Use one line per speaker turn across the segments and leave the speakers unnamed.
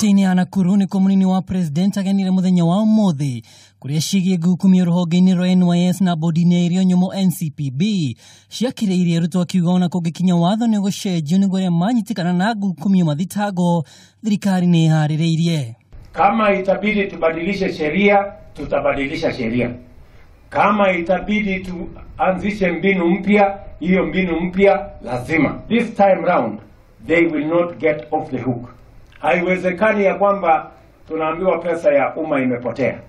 Kaunti-ini ya Nakuru ni munini wa president agenire muthenya wa umuthi kuria cigie ngukumio ruhonge-ini rwa NYS na bodi-ini irio nyumo NCPB ciakiriirie arutwo akiuga ona kungikinya watho ni gucenjio niguo aria manyitikana na ngukumio mathitango thirikari ni ihaririirie.
Kama itabidi tubadilishe sheria, tutabadilisha sheria. Kama itabidi tuanzishe mbinu mpya, hiyo mbinu mpya lazima. This time round they will not get off the hook. Haiwezekani ya kwamba tunaambiwa pesa ya umma imepotea,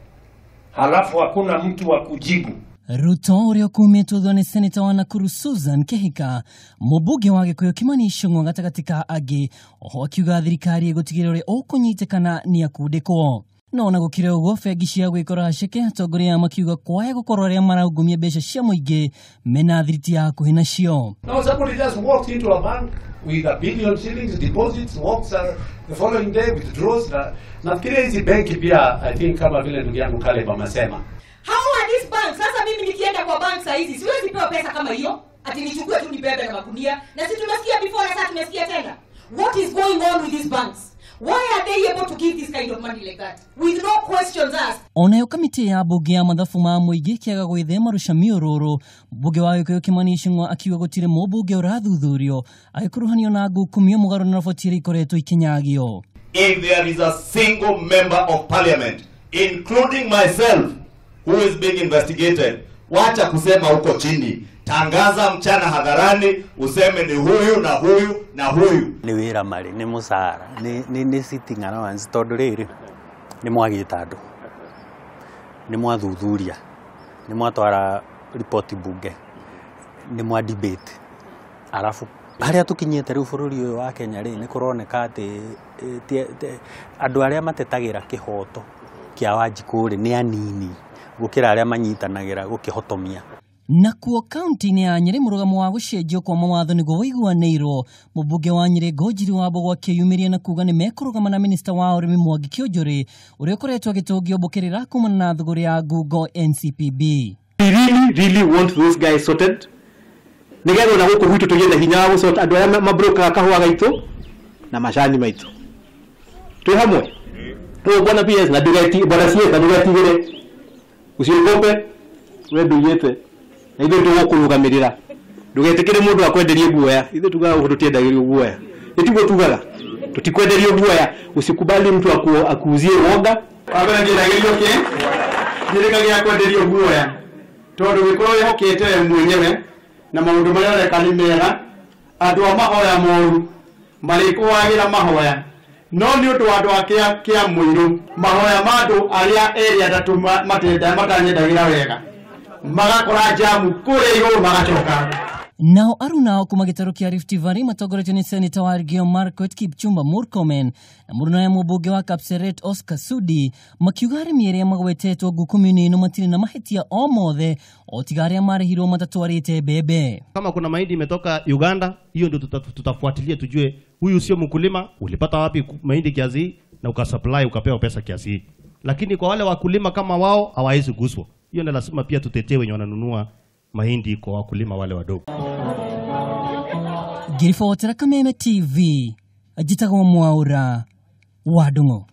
halafu hakuna mtu wa kujibu.
Ruto uria kumetwo ni Senator wa Nakuru Susan Kehika, mubuge wa Gikuyu Kimani Ichung'wa gatagatika agi, oho akiuga thirikari igutigirira uria ukunyitikana ni akundikwo. No na gukire uguo bengi cia gwikora haceke atongoria makiuga kwaya gukorwo aria maraungumia mbeca cia muingi mena thiriti ya kuhi nacio.
Now somebody just walks into a bank with $1 billion shillings deposits, walks the following day withdraws. Nafikiria hizi benki pia, I think kama vile ndugu yangu Caleb amesema,
how are these banks? Sasa mimi nikienda kwa bank saa hizi siwezi pewa pesa kama hiyo, ati nichukue tu nibebe na makunia. Na sisi tumesikia before na sasa tumesikia tena. What is going on with these banks? Why are they able to give this kind of money like that with no questions asked?
Onayo kamiti ya bunge ya mathabu ma muingi kiaga gwithema rucamio ruru, bunge wa Gikuyu Kimani Ichung'wa akiuga gutire mubunge urathuthurio agikuruhanio na ngukumio mugaru na roboti ikoretwo ikinyagio.
If there is a single member of parliament, including myself, who is being investigated, wacha kusema huko chini. Tangaza mchana hadharani, useme ni huyu na huyu na huyu.
Ni wira mari, ni musara, ni sitting allowance, tondu riri ni mwagita andu, ni mwathuthuria, ni mwatwara report bunge, ni mwa debate. Alafu haria tukinyete riu bururi uyu wa Kenya ri ni kuroneka ati andu aria matetagira kihoto kia Wanjiku ni anini gukira aria manyitanagira gukihotomia.
Nakuo kaunti-ini ya Nyeri murugamo wa gucenjio kwa mawatho niguo wiguanirwo, mubunge wa Nyeri Ngojiri Wambugũ akiyumiria na kuga ni mekurugama na minister wa urimi Mwangi Kĩũnjũrĩ uria ukoretwo agitungio bukirira kumana na thuguri ya ngungo NCPB.
We really want those guys sorted. Nigetha na guku gwitu tugiye na hinya wa gusort andu aria mabroka kahua gaitu na mashani maitu. Twi hamwe. Tuo bwana PS na ndugati bwana CS na ndugatigire. Usiogope we nduyete. Na ithu tugukurugamirira. Ndugetekere mundu akwenderie guoya. Ithu tugaga gututiendagirio guoya. Itiguo tugaga. Tutikwenderio guoya. Usikubali mtu akuuzie woga. Abana ngiendagirio ki? Ndirikagia kwenderio guoya. Tondu gikoro yehokete we mwenyewe na maundu maria reka ni mega. Andu a mahoya moru marikuagira mahoya. No ni undu andu akia muiru mahoya mandu aria eri atatu matanyendagira wega. Magakora jamu kure iguru magacoka.
Nao arunao kuma gitaru kia Rift Valley matogoretio ni Senator wa Elgeyo Marakwet Kipchumba Murkomen na murunaya mubunge wa Kapseret Oscar Sudi makiuga arimi aria magwetetwo ngukumio-ini ino matire na mahitia o mothe o tiga aria marihirwo matatwarite bebe.
Kama kuna mahindi imetoka Uganda, hiyo ndio tutafuatilia tujue huyu sio mkulima, ulipata wapi mahindi kiasi na ukasupply ukapewa pesa kiasi. Lakini kwa wale wakulima kama wao hawawezi guswa. Hiyo ndio lazima pia tutetee wenye wananunua mahindi kwa wakulima wale wadogo.
Girifotera Kameme TV, Ajitagwo Mwaura, Wadung'o.